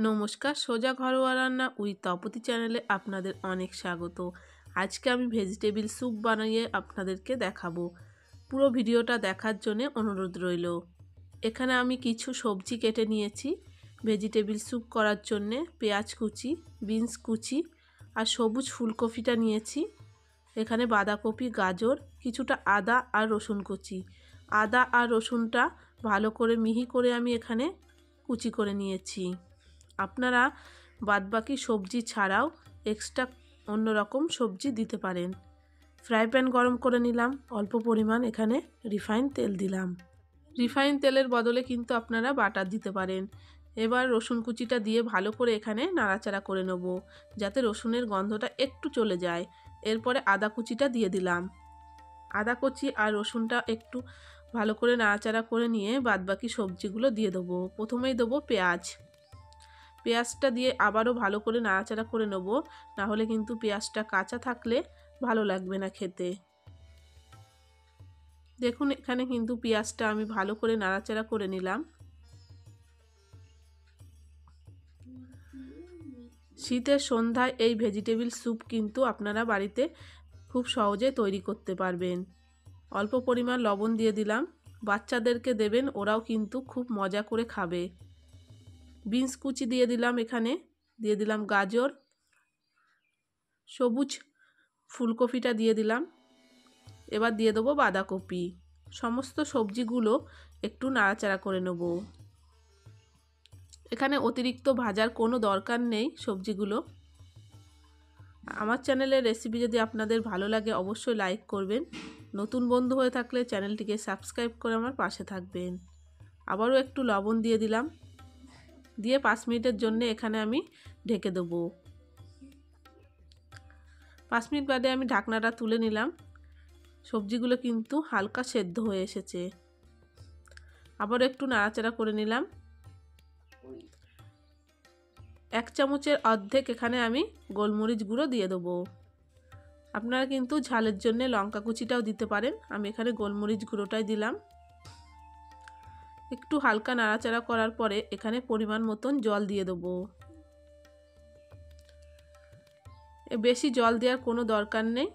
নমস্কার, সোজা ঘরোয়া রান্না উইথ তপতি চ্যানেলে আপনাদের অনেক স্বাগত। আজকে আমি ভেজিটেবিল স্যুপ বানিয়ে আপনাদেরকে দেখাবো। পুরো ভিডিওটা দেখার জন্য অনুরোধ রইল। এখানে আমি কিছু সবজি কেটে নিয়েছি ভেজিটেবিল স্যুপ করার জন্যে। পেঁয়াজ কুচি, বিনস কুচি আর সবুজ ফুলকপিটা নিয়েছি। এখানে বাঁধাকপি, গাজর, কিছুটা আদা আর রসুন কুচি। আদা আর রসুনটা ভালো করে মিহি করে আমি এখানে কুচি করে নিয়েছি। আপনারা বাদবাকি সবজি ছাড়াও এক্সট্রা অন্য রকম সবজি দিতে পারেন। ফ্রাই প্যান গরম করে নিলাম, অল্প পরিমাণ এখানে রিফাইন তেল দিলাম। রিফাইন তেলের বদলে কিন্তু আপনারা বাটার দিতে পারেন। এবার রসুন কুচিটা দিয়ে ভালো করে এখানে নাড়াচাড়া করে নেব, যাতে রসুনের গন্ধটা একটু চলে যায়। এরপরে আদা কুচিটা দিয়ে দিলাম। আদা কুচি আর রসুনটা একটু ভালো করে নাড়াচাড়া করে নিয়ে বাদবাকি সবজিগুলো দিয়ে দেবো। প্রথমেই দেবো পেঁয়াজ। পেঁয়াজটা দিয়ে আবারও ভালো করে নাড়াচাড়া করে নেব, না হলে কিন্তু পেঁয়াজটা কাঁচা থাকলে ভালো লাগবে না খেতে। দেখুন এখানে কিন্তু পেঁয়াজটা আমি ভালো করে নাড়াচাড়া করে নিলাম। শীতের সন্ধ্যায় এই ভেজিটেবিল স্যুপ কিন্তু আপনারা বাড়িতে খুব সহজে তৈরি করতে পারবেন। অল্প পরিমাণ লবণ দিয়ে দিলাম। বাচ্চাদেরকে দেবেন, ওরাও কিন্তু খুব মজা করে খাবে। বিনস কুচি দিয়ে দিলাম, এখানে দিয়ে দিলাম গাজর, সবুজ ফুলকপিটা দিয়ে দিলাম। এবার দিয়ে দেবো বাঁধাকপি। সমস্ত সবজিগুলো একটু নাড়াচাড়া করে নেব। এখানে অতিরিক্ত ভাজার কোনো দরকার নেই সবজিগুলো। আমার চ্যানেলের রেসিপি যদি আপনাদের ভালো লাগে অবশ্যই লাইক করবেন। নতুন বন্ধু হয়ে থাকলে চ্যানেলটিকে সাবস্ক্রাইব করে আমার পাশে থাকবেন। আবারও একটু লবণ দিয়ে দিলাম, দিয়ে 5 মিনিটের জন্য এখানে আমি ঢেকে দেবো। 5 মিনিট বাদে আমি ঢাকনাটা তুলে নিলাম। সবজিগুলো কিন্তু হালকা সেদ্ধ হয়ে এসেছে। আবারও একটু নাড়াচাড়া করে নিলাম। 1 চামচের অর্ধেক এখানে আমি গোলমরিচ গুঁড়ো দিয়ে দেবো। আপনারা কিন্তু ঝালের জন্য লঙ্কা কুচিটাও দিতে পারেন। আমি এখানে গোলমরিচ গুঁড়োটাই দিলাম। একটু হালকা নাড়াচাড়া করার পরে এখানে পরিমাণ মতন জল দিয়ে দেবো। বেশি জল দেওয়ার কোনো দরকার নেই,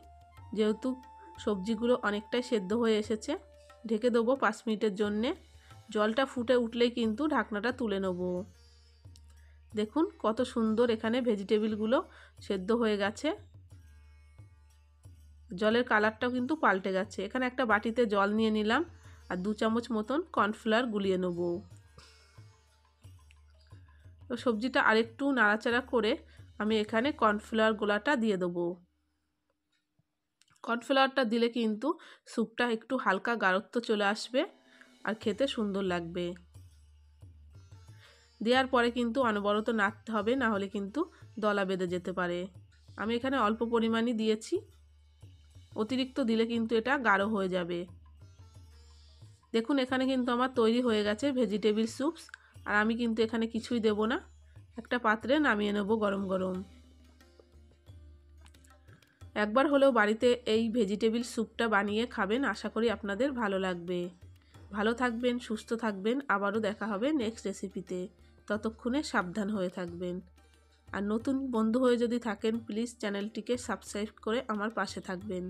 যেহেতু সবজিগুলো অনেকটাই সেদ্ধ হয়ে এসেছে। ঢেকে দেবো 5 মিনিটের জন্যে। জলটা ফুটে উঠলেই কিন্তু ঢাকনাটা তুলে নেব। দেখুন কত সুন্দর এখানে ভেজিটেবিলগুলো সেদ্ধ হয়ে গেছে। জলের কালারটাও কিন্তু পাল্টে গেছে। এখানে একটা বাটিতে জল নিয়ে নিলাম আর 2 চামচ মতন কর্নফ্লাওয়ার গুলিয়ে নেব। তো সবজিটা আরেকটু নাড়াচাড়া করে আমি এখানে কর্নফ্লাওয়ার গোলাটা দিয়ে দেবো। কর্নফ্লাওয়ারটা দিলে কিন্তু স্যুপটা একটু হালকা গাঢ়ত্ব চলে আসবে আর খেতে সুন্দর লাগবে। দেওয়ার পরে কিন্তু অনবরত নাড়তে হবে, না হলে কিন্তু দলা বেঁধে যেতে পারে। আমি এখানে অল্প পরিমাণই দিয়েছি, অতিরিক্ত দিলে কিন্তু এটা গাঢ় হয়ে যাবে। দেখুন এখানে কিন্তু আমার তৈরি হয়ে গেছে ভেজিটেবিল স্যুপস। আর আমি কিন্তু এখানে কিছুই দেব না, একটা পাত্রে নামিয়ে নেব গরম গরম। একবার হলেও বাড়িতে এই ভেজিটেবিল স্যুপটা বানিয়ে খাবেন, আশা করি আপনাদের ভালো লাগবে। ভালো থাকবেন, সুস্থ থাকবেন। আবারও দেখা হবে নেক্সট রেসিপিতে। ততক্ষণে সাবধান হয়ে থাকবেন। আর নতুন বন্ধু হয়ে যদি থাকেন প্লিজ চ্যানেলটিকে সাবস্ক্রাইব করে আমার পাশে থাকবেন।